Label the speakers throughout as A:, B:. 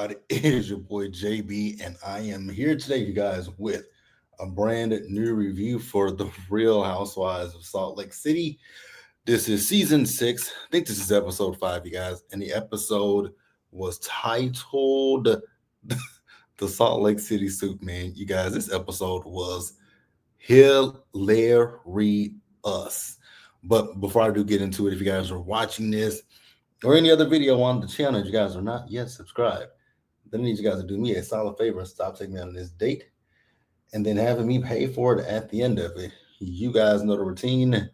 A: God? It is your boy JB, and I am here today, you guys, with a brand new review for the Real Housewives of Salt Lake City. This is season 6. I think this is episode 5, you guys, and the episode was titled The Salt Lake City Soup, man. You guys, this episode was hilarious. But before I do get into it, if you guys are watching this or any other video on the channel, if you guys are not yet subscribed, then I need you guys to do me a solid favor and stop taking me on this date and then having me pay for it at the end of it. You guys know the routine.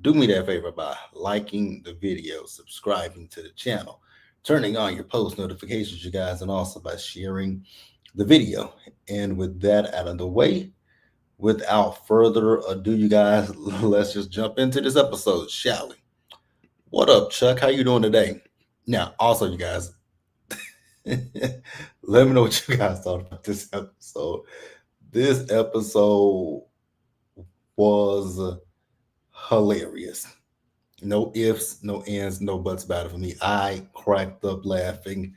A: Do me that favor by liking the video, subscribing to the channel, turning on your post notifications, you guys, and also by sharing the video. And with that out of the way, without further ado, you guys, let's just jump into this episode, shall we? What up, Chuck? How you doing today? Now, also, you guys, let me know what you guys thought about this episode. This episode was hilarious. No ifs, no ands, no buts about it for me. I cracked up laughing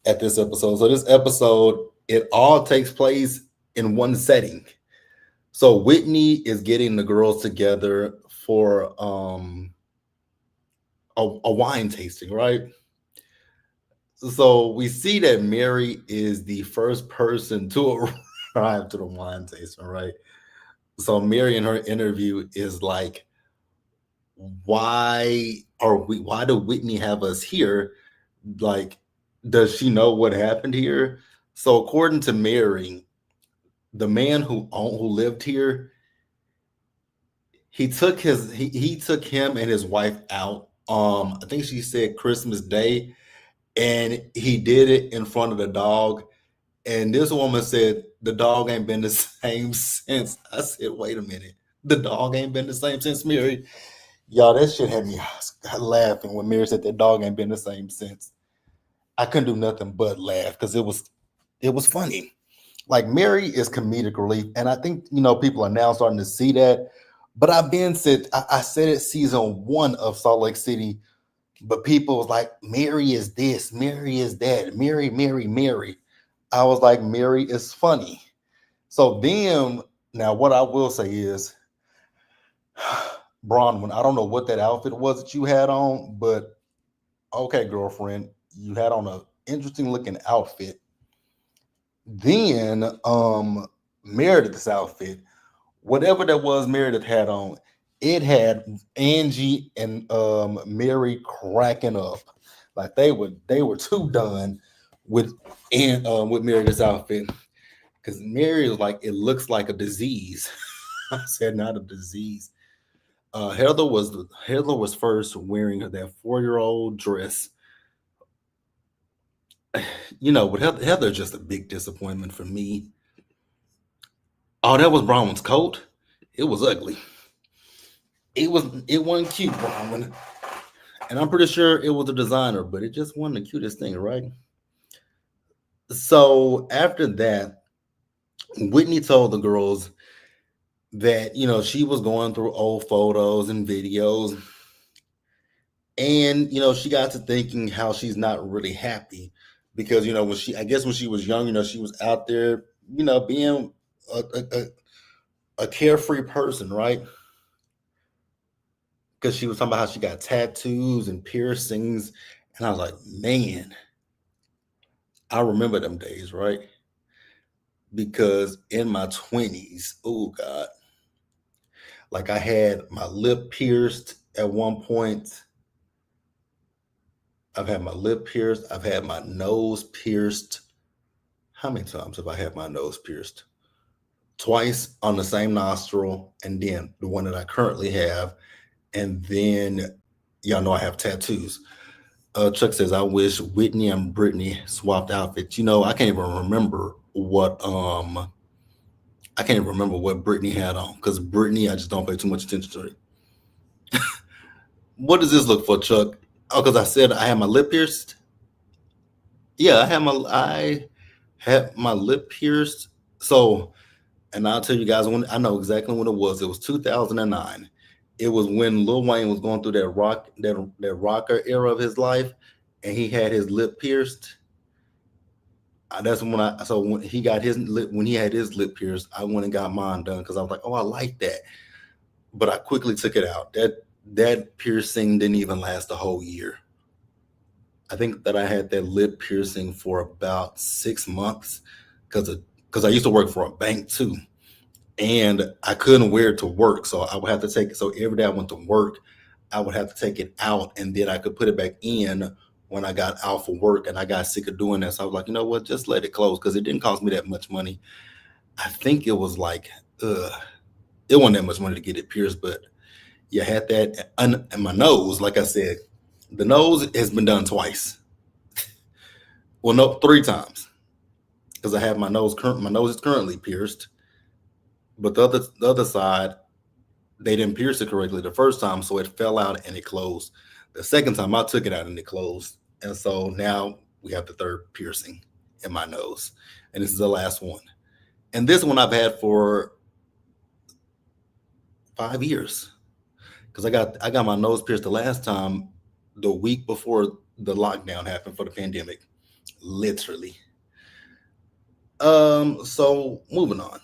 A: at this episode. So this episode, it all takes place in one setting. So Whitney is getting the girls together for a wine tasting, right? So we see that Mary is the first person to arrive to the wine tasting, right? So Mary in her interview is like, why do Whitney have us here? Like, does she know what happened here? So according to Mary, the man who lived here, he took him and his wife out. I think she said Christmas Day, and he did it in front of the dog. And this woman said the dog ain't been the same since. I said, wait a minute, the dog ain't been the same since, Mary. Y'all, that shit had me laughing when Mary said that dog ain't been the same since. I couldn't do nothing but laugh because it was funny. Like, Mary is comedic relief, and I think people are now starting to see that. But I said it season 1 of Salt Lake City, but people was like, Mary is this, Mary is that, Mary, Mary, Mary. I was like, Mary is funny. So then, now what I will say is, Bronwyn, I don't know what that outfit was that you had on, but okay, girlfriend, you had on an interesting looking outfit. Then Meredith's outfit, whatever that was Meredith had on, it had Angie and Mary cracking up. Like they were too done with Meredith's outfit. Because Mary was like, it looks like a disease. I said, not a disease. Heather was first wearing that 4-year-old dress. With Heather's just a big disappointment for me. Oh, that was Bronwyn's coat. It was ugly. It wasn't cute, Bronwyn. And I'm pretty sure it was a designer, but it just wasn't the cutest thing, right? So after that, Whitney told the girls that, she was going through old photos and videos. And, she got to thinking how she's not really happy because, when she was young, she was out there, being a carefree person, right? Because she was talking about how she got tattoos and piercings. And I was like, man, I remember them days, right? Because in my 20s, oh God, like I had my lip pierced at one point. I've had my lip pierced. I've had my nose pierced. How many times have I had my nose pierced? Twice on the same nostril, and then the one that I currently have. And then, y'all know I have tattoos. Chuck says, I wish Whitney and Brittany swapped outfits. I can't even remember what Brittany had on, because Brittany, I just don't pay too much attention to it. What does this look for, Chuck? Oh, because I said I had my lip pierced. Yeah, I had my lip pierced. So, and I'll tell you guys when I know exactly when it was. It was 2009. It was when Lil Wayne was going through that rocker era of his life, and he had his lip pierced. That's when I so when he got his lip when he had his lip pierced, I went and got mine done because I was like, oh, I like that. But I quickly took it out. That piercing didn't even last a whole year. I think that I had that lip piercing for about 6 months because I used to work for a bank too, and I couldn't wear it to work, so I would have to take it. So every day I went to work, I would have to take it out, and then I could put it back in when I got out for work. And I got sick of doing that, so I was like, you know what, just let it close because it didn't cost me that much money. I think it was like, it wasn't that much money to get it pierced, but you had that. And my nose, like I said, the nose has been done twice. Well, no, 3 times because I have my nose. My nose is currently pierced, but the other side they didn't pierce it correctly the first time, so it fell out and it closed. The second time I took it out and it closed, and so now we have the third piercing in my nose, and this is the last one. And this one I've had for 5 years because I got my nose pierced the last time the week before the lockdown happened for the pandemic, literally. So moving on.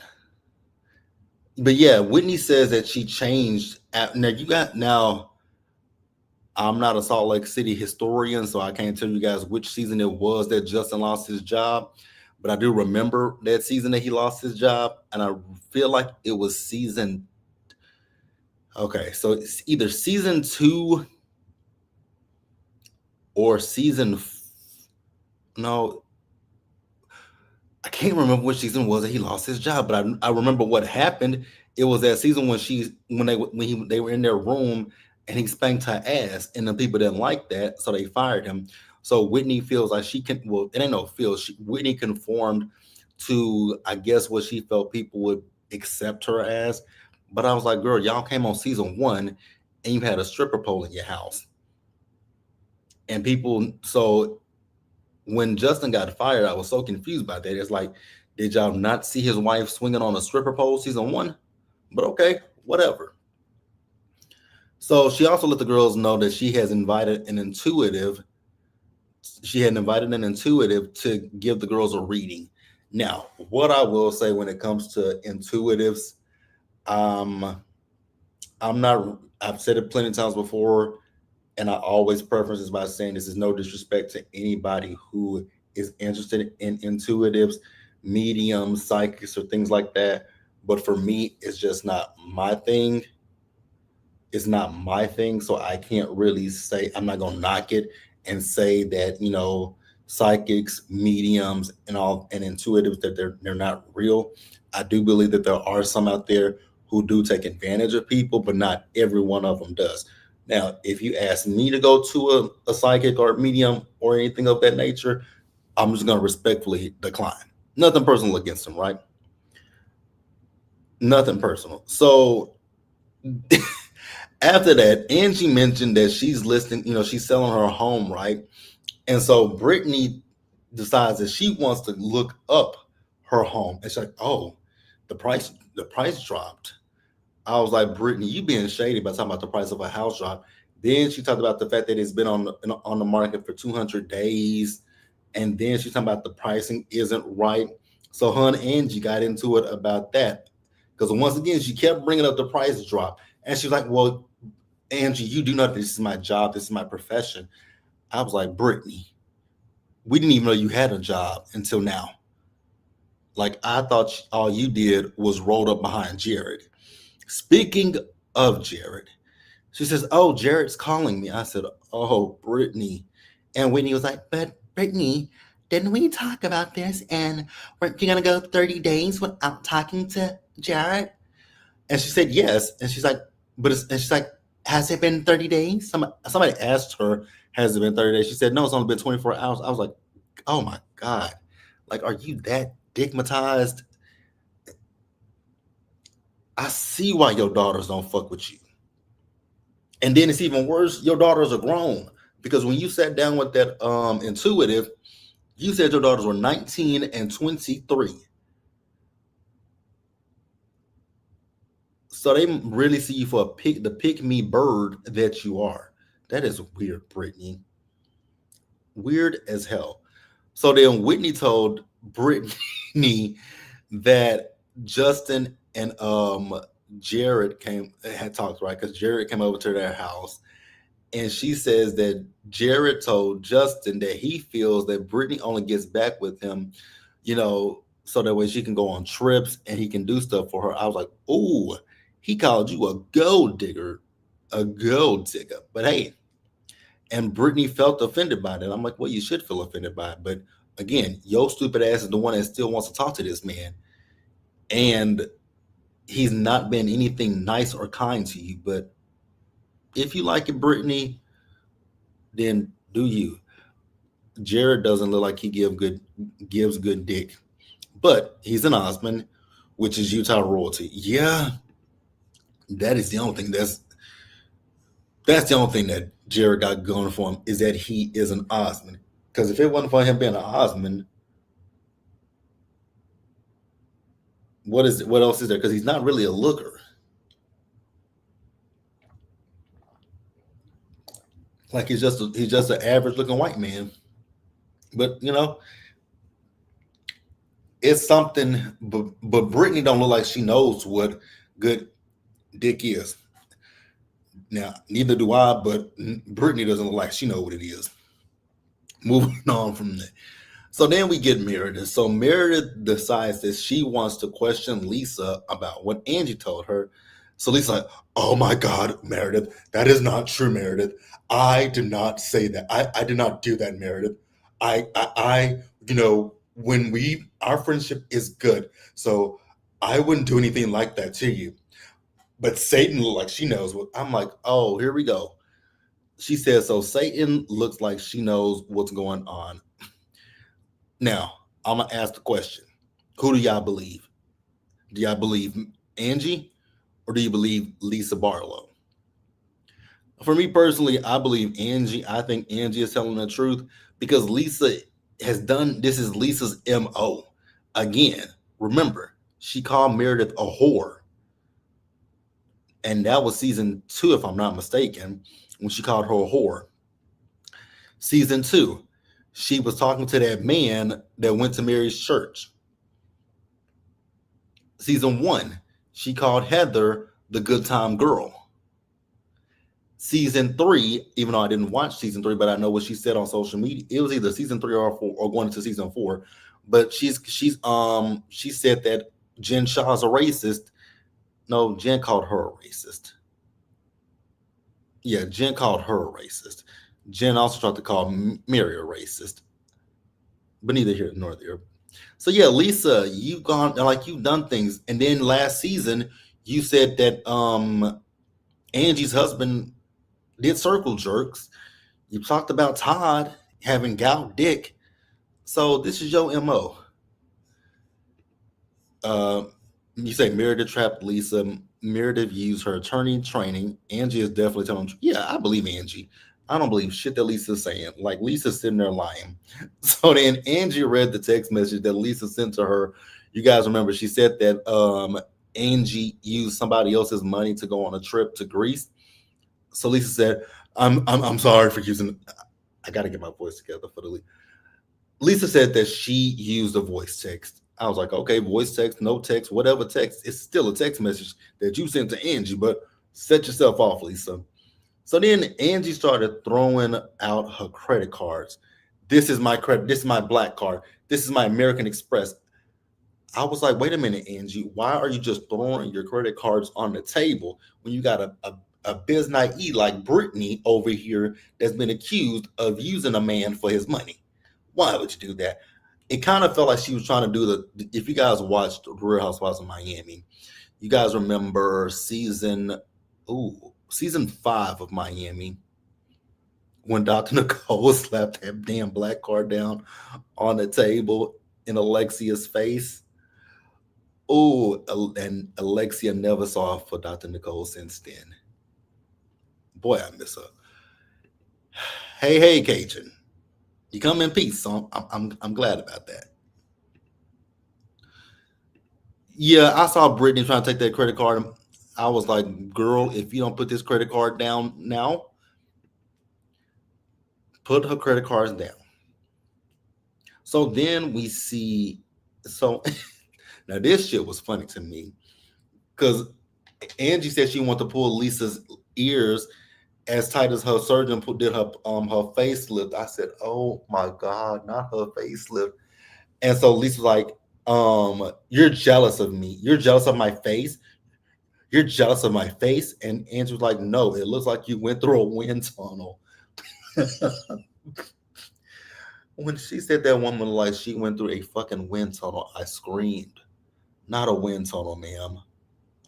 A: But yeah, Whitney says that she changed. Now. I'm not a Salt Lake City historian, so I can't tell you guys which season it was that Justin lost his job. But I do remember that season that he lost his job, and I feel like it was season. Okay, so it's either season 2 or no, I can't remember which season it was that he lost his job, but I remember what happened. It was that season when they were in their room and he spanked her ass, and the people didn't like that, so they fired him. So Whitney feels like she can. Well, it ain't no feels. Whitney conformed to, I guess, what she felt people would accept her as. But I was like, girl, y'all came on season 1, and you had a stripper pole in your house, and people. So when Justin got fired, I was so confused by that. It's like, did y'all not see his wife swinging on a stripper pole season 1? But okay, whatever. So she also let the girls know that she had invited an intuitive to give the girls a reading. Now, what I will say when it comes to intuitives, um, I've said it plenty of times before, and I always preference this by saying this is no disrespect to anybody who is interested in intuitives, mediums, psychics, or things like that. But for me, it's just not my thing. It's not my thing, so I can't really say. I'm not gonna knock it and say that psychics, mediums, and all and intuitives that they're not real. I do believe that there are some out there who do take advantage of people, but not every one of them does. Now, if you ask me to go to a psychic or medium or anything of that nature, I'm just gonna respectfully decline. Nothing personal against them, right? Nothing personal. So after that, Angie mentioned that she's listing, she's selling her home, right? And so Brittany decides that she wants to look up her home. And she's like, oh, the price dropped. I was like, Brittany, you being shady by talking about the price of a house drop. Then she talked about the fact that it's been on the market for 200 days. And then she's talking about the pricing isn't right. So her and Angie got into it about that. Because once again, she kept bringing up the price drop. And she's like, well, Angie, you do know this is my job. This is my profession. I was like, Brittany, we didn't even know you had a job until now. Like, I thought all you did was rolled up behind Jared. Speaking of Jared, she says, oh, Jared's calling me. I said, oh, Brittany. And Whitney was like, but Brittany, didn't we talk about this? And weren't you going to go 30 days without talking to Jared? And she said, yes. And she's like, and she's like, has it been 30 days? Somebody asked her, has it been 30 days? She said, no, it's only been 24 hours. I was like, oh my God. Like, are you that stigmatized? I see why your daughters don't fuck with you. And then it's even worse, your daughters are grown. Because when you sat down with that intuitive, you said your daughters were 19 and 23. So they really see you for the pick me bird that you are. That is weird, Brittany. Weird as hell. So then Whitney told Brittany that Justin and Jared came had talked, right? Because Jared came over to their house, and she says that Jared told Justin that he feels that Brittany only gets back with him, so that way she can go on trips and he can do stuff for her. I was like, "Ooh, he called you a gold digger, a gold digger." But hey, and Brittany felt offended by that. I'm like, "Well, you should feel offended by it." But again, your stupid ass is the one that still wants to talk to this man, and he's not been anything nice or kind to you. But if you like it, Brittany, then do you. Jared doesn't look like he gives good dick, but he's an Osmond, which is Utah royalty. Yeah, that is the only thing that's the only thing that Jared got going for him, is that he is an Osmond. Because if it wasn't for him being an Osmond, what else is there? Because he's not really a looker. Like he's just an average looking white man. But it's something. But Brittany don't look like she knows what good dick is. Now, neither do I, but Brittany doesn't look like she know what it is. Moving on from that. So then we get Meredith. So Meredith decides that she wants to question Lisa about what Angie told her. So Lisa's like, "Oh my God, Meredith, that is not true, Meredith. I did not say that. I did not do that, Meredith. When our friendship is good. So I wouldn't do anything like that to you." But Satan looked like she knows what. I'm like, "Oh, here we go." She says, "So Satan looks like she knows what's going on." Now, I'm gonna ask the question: who do y'all believe? Do y'all believe Angie, or do you believe Lisa Barlow? For me personally, I believe Angie. I think Angie is telling the truth because Lisa has done this. Is Lisa's MO. Again, remember, she called Meredith a whore, and that was season 2, if I'm not mistaken, when she called her a whore. Season 2, she was talking to that man that went to Mary's church. Season 1, she called Heather the good time girl. Season 3, even though I didn't watch season 3, but I know what she said on social media. It was either season 3 or 4, or going into season 4. But she said that Jen Shaw's a racist. No, Jen called her a racist. Yeah, Jen called her a racist. Jen also tried to call Mary a racist, but neither here nor there. So yeah, Lisa, you've done things, and then last season you said that Angie's husband did circle jerks. You talked about Todd having gout dick. So this is your MO. Uh, you say Meredith trapped Lisa. Meredith used her attorney training. Angie is definitely telling. Yeah, I believe Angie. I don't believe shit that Lisa's saying. Like Lisa's sitting there lying. So then Angie read the text message that Lisa sent to her. You guys remember she said that Angie used somebody else's money to go on a trip to Greece. So Lisa said, "I'm sorry for using." I got to get my voice together for the. Lisa said that she used a voice text. I was like, "Okay, voice text, no text, whatever text. It's still a text message that you sent to Angie, but set yourself off, Lisa." So then Angie started throwing out her credit cards. This is my credit. This is my black card. This is my American Express. I was like, "Wait a minute, Angie. Why are you just throwing your credit cards on the table when you got a biz naive like Brittany over here that's been accused of using a man for his money? Why would you do that?" It kind of felt like she was trying to do the. If you guys watched Real Housewives of Miami, you guys remember season 5 of Miami, when Dr. Nicole slapped that damn black card down on the table in Alexia's face. Oh, and Alexia never saw for Dr. Nicole since then. Boy, I miss her. Hey, hey, Cajun, you come in peace, so I'm glad about that. Yeah, I saw Brittany trying to take that credit card. I was like, "Girl, if you don't put this credit card down now, put her credit cards down." So then we see, so now this shit was funny to me because Angie said she wanted to pull Lisa's ears as tight as her surgeon did her facelift. I said, "Oh my god, not her facelift." And so Lisa's like, "You're jealous of me. You're jealous of my face. You're jealous of my face." And Angie was like, "No, it looks like you went through a wind tunnel." When she said that woman like she went through a fucking wind tunnel, I screamed. Not a wind tunnel, ma'am.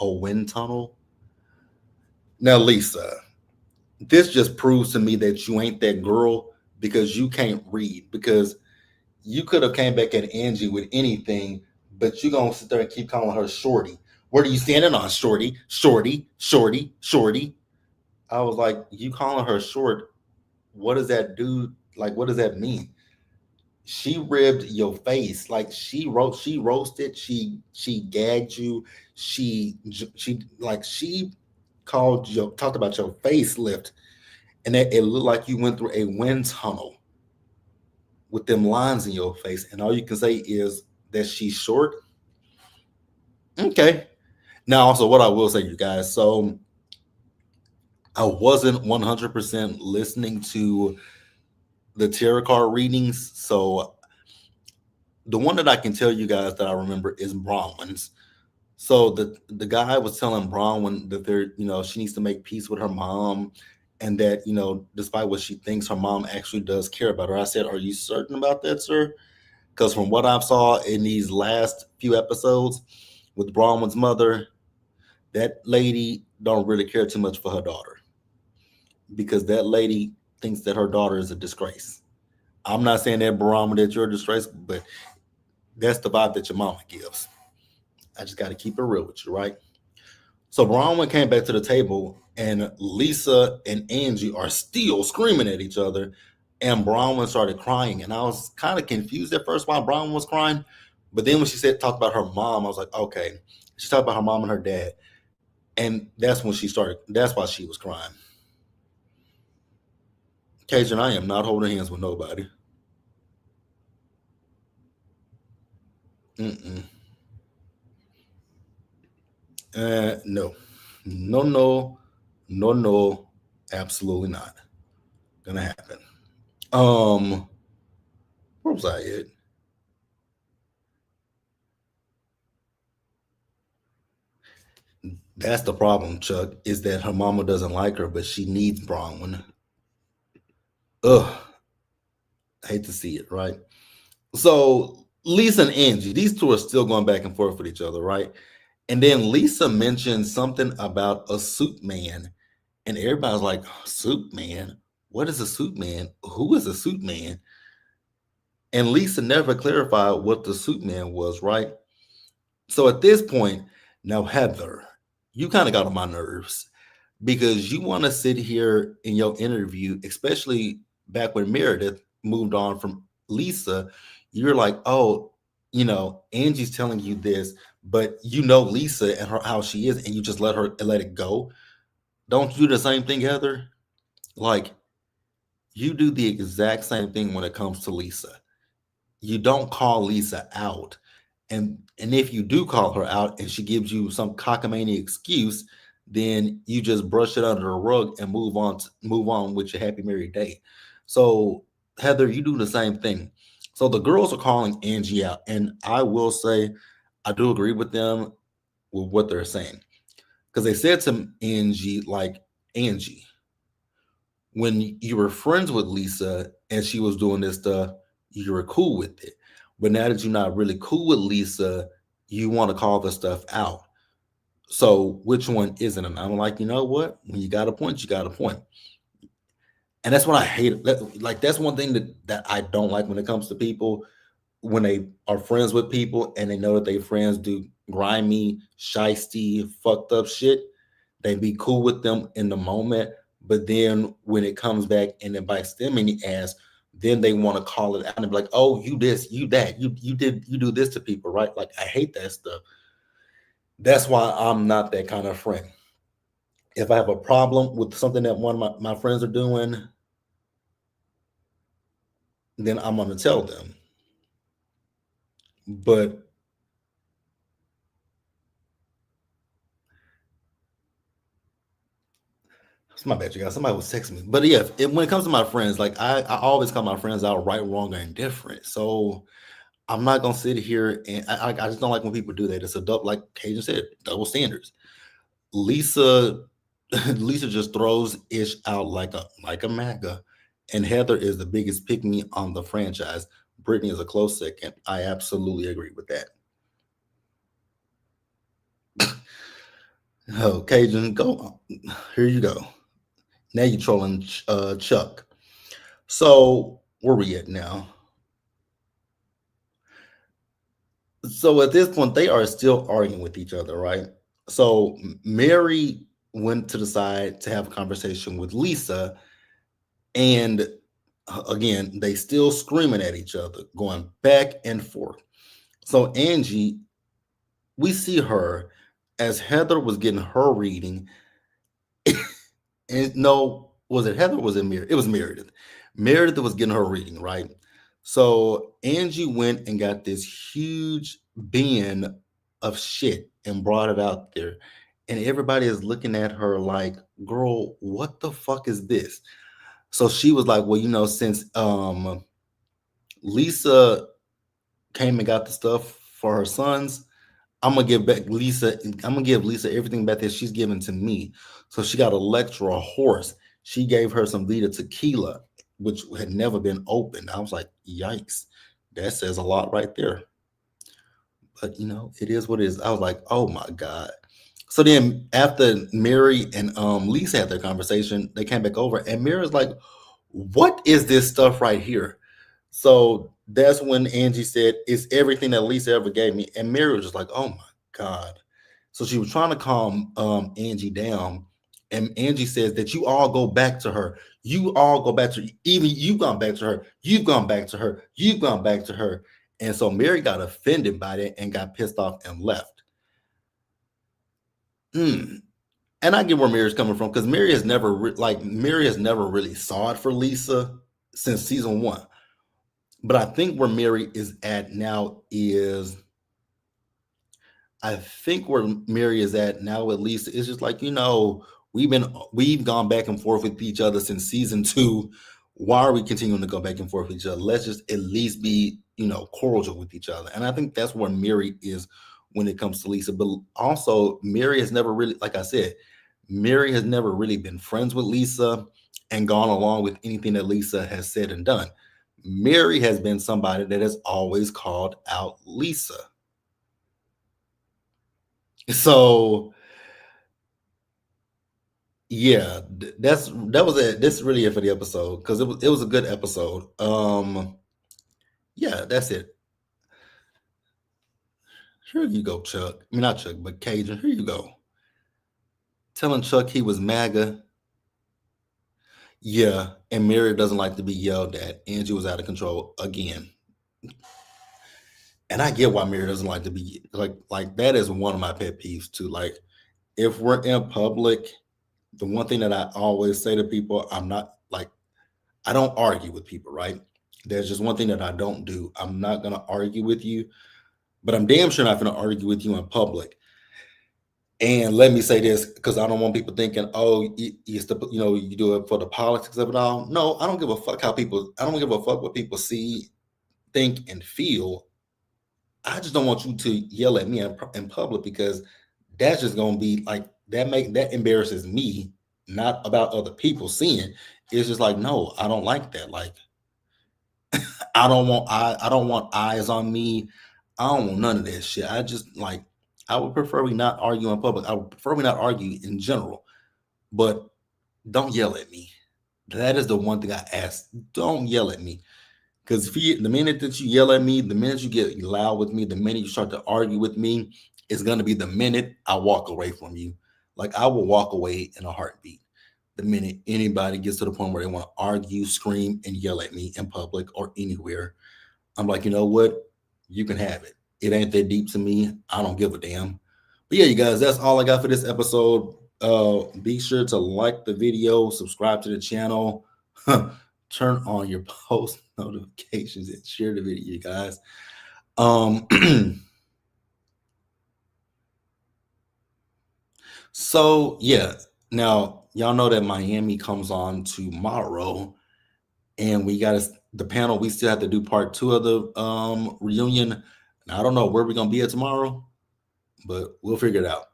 A: A wind tunnel? Now, Lisa, this just proves to me that you ain't that girl because you can't read. Because you could have came back at Angie with anything, but you gonna sit there and keep calling her shorty. What are you standing on, shorty? Shorty, shorty, shorty. I was like, you calling her short? What does that do? Like, what does that mean? She ribbed your face, like she roasted, she gagged you, she like she called you, talked about your facelift, and that it looked like you went through a wind tunnel with them lines in your face, and all you can say is that she's short. Okay. Now, also, what I will say, you guys, so I wasn't 100% listening to the tarot card readings, so the one that I can tell you guys that I remember is Bronwyn's. So the guy was telling Bronwyn that she needs to make peace with her mom, and that despite what she thinks, her mom actually does care about her. I said, "Are you certain about that, sir?" Because from what I've saw in these last few episodes with Bronwyn's mother, that lady don't really care too much for her daughter, because that lady thinks that her daughter is a disgrace. I'm not saying that, Bronwyn, that you're a disgrace, but that's the vibe that your mama gives. I just got to keep it real with you, right? So Bronwyn came back to the table, and Lisa and Angie are still screaming at each other. And Bronwyn started crying, and I was kind of confused at first why Bronwyn was crying. But then when she said talked about her mom, I was like, okay. She talked about her mom and her dad, and that's when she started. That's why she was crying. Cajun, I am not holding hands with nobody. Mm-mm. No, no, no, no, no, absolutely not gonna happen. Um, where was I at? That's the problem, Chuck, is that her mama doesn't like her, but she needs Bronwyn. Ugh, I hate to see it, right? So Lisa and Angie, these two are still going back and forth with each other, right? And then Lisa mentioned something about a suit man, and everybody's like, suit man? What is a suit man? Who is a suit man? And Lisa never clarified what the suit man was, right? So at this point, now Heather, you kind of got on my nerves because you want to sit here in your interview, especially back when Meredith moved on from Lisa. You're like, oh, Angie's telling you this, but Lisa and her how she is, and you just let it go. Don't you do the same thing, Heather? Like, you do the exact same thing when it comes to Lisa. You don't call Lisa out. And if you do call her out and she gives you some cockamamie excuse, then you just brush it under the rug and move on with your happy married day. So Heather, you do the same thing. So the girls are calling Angie out, and I will say I do agree with them with what they're saying, because they said to Angie, like, Angie, when you were friends with Lisa and she was doing this stuff, you were cool with it. But now that you're not really cool with Lisa, you want to call the stuff out. So which one isn't? And I'm like, you know what? When you got a point, you got a point. And that's what I hate. Like, that's one thing that I don't like when it comes to people, when they are friends with people and they know that their friends do grimy, shisty, fucked up shit. They be cool with them in the moment, but then when it comes back and it bites them in the ass, then they want to call it out and be like, "Oh, you this, you that, you do this to people, right?" Like, I hate that stuff. That's why I'm not that kind of friend. If I have a problem with something that one of my friends are doing, then I'm gonna tell them. But it's my bad, you guys. Somebody was texting me. But yeah, when it comes to my friends, like I always call my friends out right, wrong, or indifferent. So I'm not gonna sit here and I just don't like when people do that. It's a double, like Cajun said, double standards. Lisa, Lisa just throws Ish out like a MAGA, and Heather is the biggest pick me on the franchise. Brittany is a close second. I absolutely agree with that. Oh, Cajun, go on. Here you go. Now you're trolling Chuck. So where we at now? So at this point, they are still arguing with each other, right? So Mary went to the side to have a conversation with Lisa, and again, they still screaming at each other, going back and forth. So Angie, we see her as Heather was getting her reading. And no, was it Heather or was it Meredith? It was Meredith. Meredith was getting her reading, right? So Angie went and got this huge bin of shit and brought it out there. And everybody is looking at her like, girl, what the fuck is this? So she was like, well, since Lisa came and got the stuff for her sons, I'm gonna give back Lisa. I'm gonna give Lisa everything back that she's given to me. So she got a lecture, a horse. She gave her some Vita tequila, which had never been opened. I was like, yikes, that says a lot right there. But it is what it is. I was like, oh my god. So then after Mary and Lisa had their conversation, they came back over, and Mary's like, what is this stuff right here? So that's when Angie said, it's everything that Lisa ever gave me. And Mary was just like, oh my God. So she was trying to calm Angie down. And Angie says that you all go back to her. You all go back to her. Even you've gone back to her. You've gone back to her. You've gone back to her. And so Mary got offended by that and got pissed off and left. Mm. And I get where Mary's coming from, because Mary has never Mary has never really saw it for Lisa since season one. But I think where Mary is at now is, I think where Mary is at now, at least, is just like, we've gone back and forth with each other since season two. Why are we continuing to go back and forth with each other? Let's just at least be, cordial with each other. And I think that's where Mary is when it comes to Lisa. But also, Mary has never really, like I said, Mary has never really been friends with Lisa and gone along with anything that Lisa has said and done. Mary has been somebody that has always called out Lisa. So yeah, that was it. This is really it for the episode, because it was a good episode. Yeah, that's it. Here you go, Chuck. I mean, not Chuck, but Cajun. Here you go. Telling Chuck he was MAGA. Yeah, and Mary doesn't like to be yelled at. Angie was out of control again. And I get why Mary doesn't like to be like that is one of my pet peeves too. Like, if we're in public, the one thing that I always say to people, I'm not like, I don't argue with people, right? There's just one thing that I don't do. I'm not gonna argue with you, but I'm damn sure not gonna argue with you in public. And let me say this, because I don't want people thinking, oh, you do it for the politics of it all. No, I don't give a fuck I don't give a fuck what people see, think, and feel. I just don't want you to yell at me in public, because that's just gonna be like that embarrasses me, not about other people seeing. It's just like, no, I don't like that. Like, I don't want eyes on me. I don't want none of that shit. I just like, I would prefer we not argue in public. I would prefer we not argue in general. But don't yell at me. That is the one thing I ask. Don't yell at me. Because the minute that you yell at me, the minute you get loud with me, the minute you start to argue with me, it's gonna be the minute I walk away from you. Like, I will walk away in a heartbeat the minute anybody gets to the point where they want to argue, scream, and yell at me in public or anywhere. I'm like, you know what? You can have it. It ain't that deep to me. I don't give a damn. But yeah, you guys, that's all I got for this episode. Be sure to like the video, subscribe to the channel, turn on your post notifications, and share the video, you guys. Um, so yeah, now y'all know that Miami comes on tomorrow, and we got the panel. We still have to do part 2 of the reunion. And I don't know where we're gonna be at tomorrow, but we'll figure it out.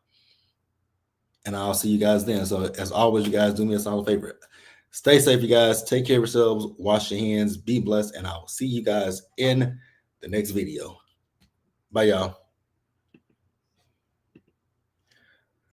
A: And I'll see you guys then. So as always, you guys do me a solid favor. Stay safe, you guys. Take care of yourselves. Wash your hands. Be blessed. And I will see you guys in the next video. Bye, y'all.